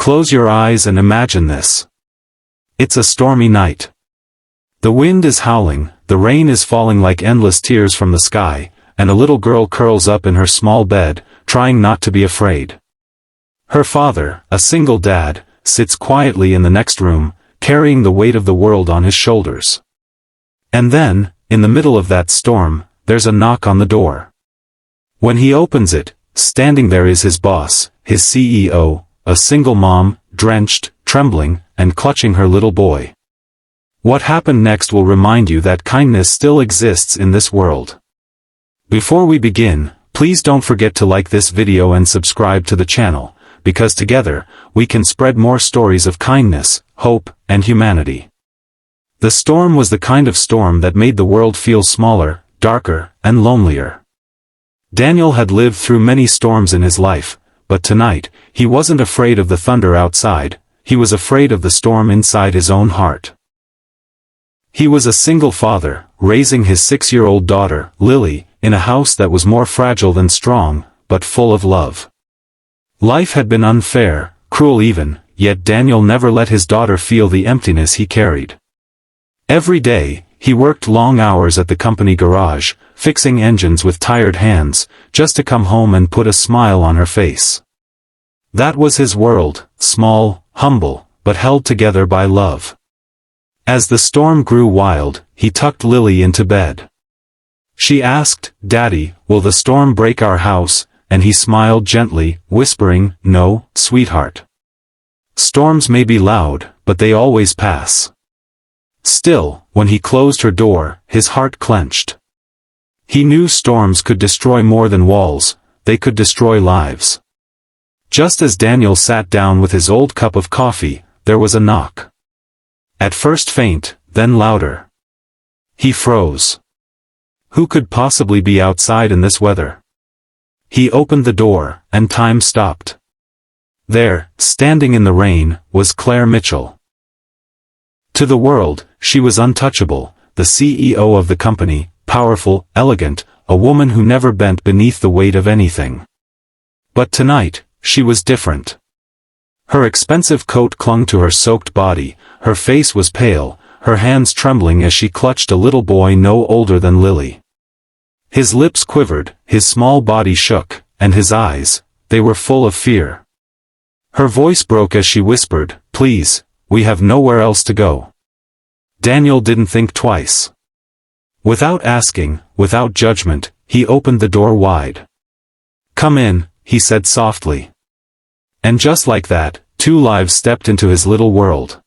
Close your eyes and imagine this. It's a stormy night. The wind is howling, the rain is falling like endless tears from the sky, and a little girl curls up in her small bed, trying not to be afraid. Her father, a single dad, sits quietly in the next room, carrying the weight of the world on his shoulders. And then, in the middle of that storm, there's a knock on the door. When he opens it, standing there is his boss, his CEO, a single mom, drenched, trembling, and clutching her little boy. What happened next will remind you that kindness still exists in this world. Before we begin, please don't forget to like this video and subscribe to the channel, because together, we can spread more stories of kindness, hope, and humanity. The storm was the kind of storm that made the world feel smaller, darker, and lonelier. Daniel had lived through many storms in his life, but tonight, he wasn't afraid of the thunder outside, he was afraid of the storm inside his own heart. He was a single father, raising his 6-year-old daughter, Lily, in a house that was more fragile than strong, but full of love. Life had been unfair, cruel even, yet Daniel never let his daughter feel the emptiness he carried. Every day, he worked long hours at the company garage, fixing engines with tired hands, just to come home and put a smile on her face. That was his world, small, humble, but held together by love. As the storm grew wild, he tucked Lily into bed. She asked, "Daddy, will the storm break our house?" And he smiled gently, whispering, "No, sweetheart. Storms may be loud, but they always pass." Still, when he closed her door, his heart clenched. He knew storms could destroy more than walls, they could destroy lives. Just as Daniel sat down with his old cup of coffee, there was a knock. At first faint, then louder. He froze. Who could possibly be outside in this weather? He opened the door, and time stopped. There, standing in the rain, was Claire Mitchell. To the world, she was untouchable, the CEO of the company, powerful, elegant, a woman who never bent beneath the weight of anything. But tonight, she was different. Her expensive coat clung to her soaked body, her face was pale, her hands trembling as she clutched a little boy no older than Lily. His lips quivered, his small body shook, and his eyes, they were full of fear. Her voice broke as she whispered, "Please, we have nowhere else to go." Daniel didn't think twice. Without asking, without judgment, he opened the door wide. "Come in," he said softly. And just like that, 2 lives stepped into his little world.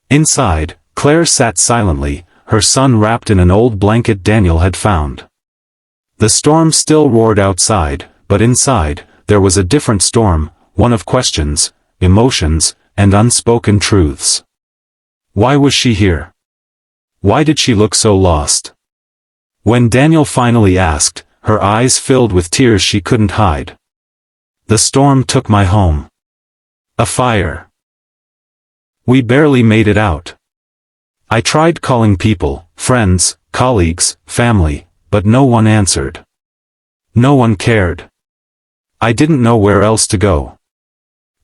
Inside, Claire sat silently, her son wrapped in an old blanket Daniel had found. The storm still roared outside, but inside, there was a different storm, one of questions, emotions, and unspoken truths. Why was she here? Why did she look so lost? When Daniel finally asked, her eyes filled with tears she couldn't hide. "The storm took my home. A fire. We barely made it out. I tried calling people, friends, colleagues, family, but no one answered. No one cared. I didn't know where else to go.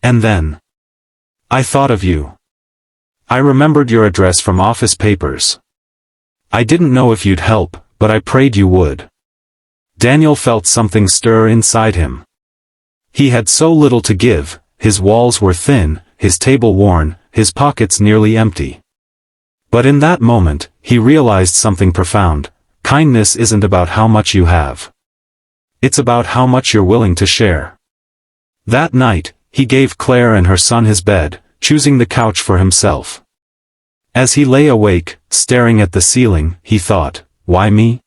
And then I thought of you. I remembered your address from office papers. I didn't know if you'd help, but I prayed you would." Daniel felt something stir inside him. He had so little to give, his walls were thin, his table worn, his pockets nearly empty. But in that moment, he realized something profound. Kindness isn't about how much you have. It's about how much you're willing to share. That night, he gave Claire and her son his bed, choosing the couch for himself. As he lay awake, staring at the ceiling, he thought, why me?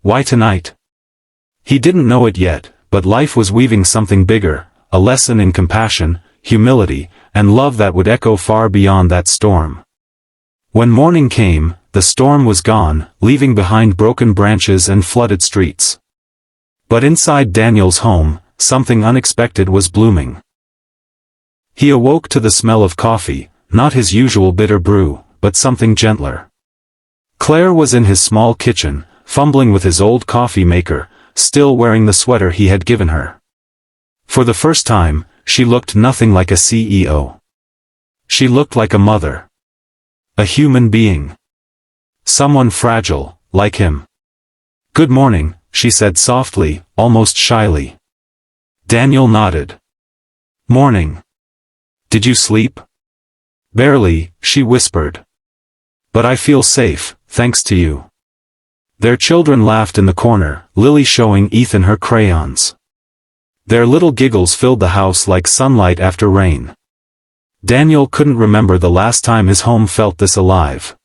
Why tonight? He didn't know it yet, but life was weaving something bigger, a lesson in compassion, humility, and love that would echo far beyond that storm. When morning came, the storm was gone, leaving behind broken branches and flooded streets. But inside Daniel's home, something unexpected was blooming. He awoke to the smell of coffee, not his usual bitter brew, but something gentler. Claire was in his small kitchen, fumbling with his old coffee maker, still wearing the sweater he had given her. For the first time, she looked nothing like a CEO. She looked like a mother. A human being. Someone fragile, like him. "Good morning," she said softly, almost shyly. Daniel nodded. "Morning. Did you sleep?" "Barely," she whispered. "But I feel safe, thanks to you." Their children laughed in the corner, Lily showing Ethan her crayons. Their little giggles filled the house like sunlight after rain. Daniel couldn't remember the last time his home felt this alive.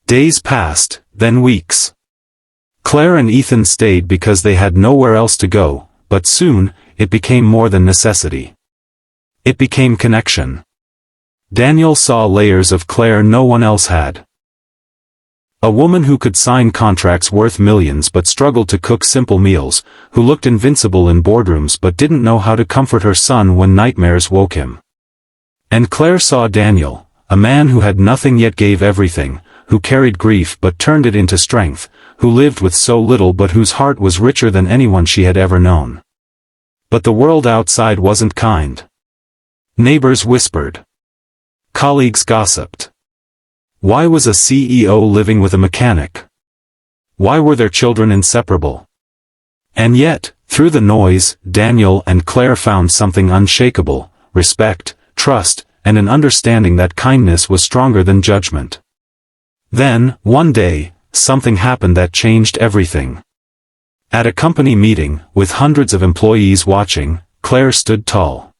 Days passed, then weeks. Claire and Ethan stayed because they had nowhere else to go, but soon, it became more than necessity. It became connection. Daniel saw layers of Claire no one else had. A woman who could sign contracts worth millions but struggled to cook simple meals, who looked invincible in boardrooms but didn't know how to comfort her son when nightmares woke him. And Claire saw Daniel, a man who had nothing yet gave everything, who carried grief but turned it into strength, who lived with so little but whose heart was richer than anyone she had ever known. But the world outside wasn't kind. Neighbors whispered. Colleagues gossiped. Why was a CEO living with a mechanic? Why were their children inseparable? And yet, through the noise, Daniel and Claire found something unshakable: respect, trust, and an understanding that kindness was stronger than judgment. Then, one day, something happened that changed everything. At a company meeting, with hundreds of employees watching, Claire stood tall.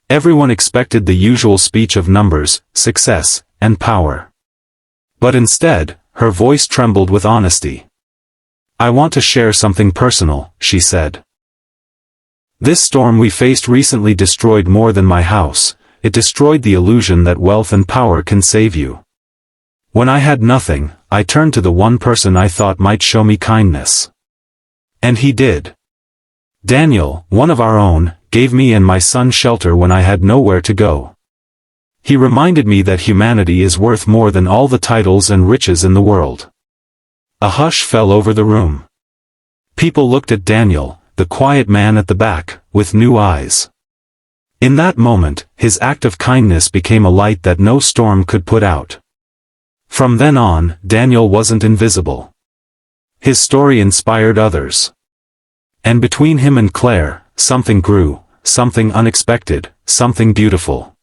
Everyone expected the usual speech of numbers, success, and power. But instead, her voice trembled with honesty. "I want to share something personal," she said. "This storm we faced recently destroyed more than my house. It destroyed the illusion that wealth and power can save you. When I had nothing, I turned to the one person I thought might show me kindness. And he did. Daniel, one of our own, gave me and my son shelter when I had nowhere to go. He reminded me that humanity is worth more than all the titles and riches in the world." A hush fell over the room. People looked at Daniel, the quiet man at the back, with new eyes. In that moment, his act of kindness became a light that no storm could put out. From then on, Daniel wasn't invisible. His story inspired others. And between him and Claire, something grew, something unexpected, something beautiful.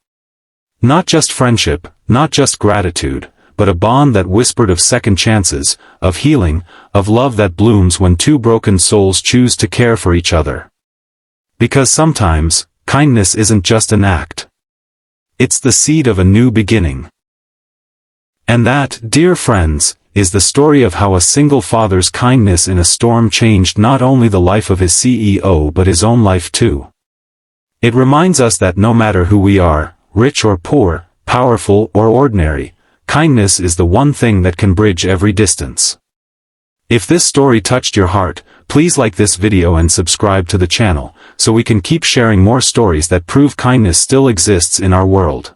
Not just friendship, not just gratitude, but a bond that whispered of second chances, of healing, of love that blooms when two broken souls choose to care for each other. Because sometimes, kindness isn't just an act. It's the seed of a new beginning. And that, dear friends, is the story of how a single father's kindness in a storm changed not only the life of his CEO but his own life too. It reminds us that no matter who we are, rich or poor, powerful or ordinary, kindness is the one thing that can bridge every distance. If this story touched your heart, please like this video and subscribe to the channel, so we can keep sharing more stories that prove kindness still exists in our world.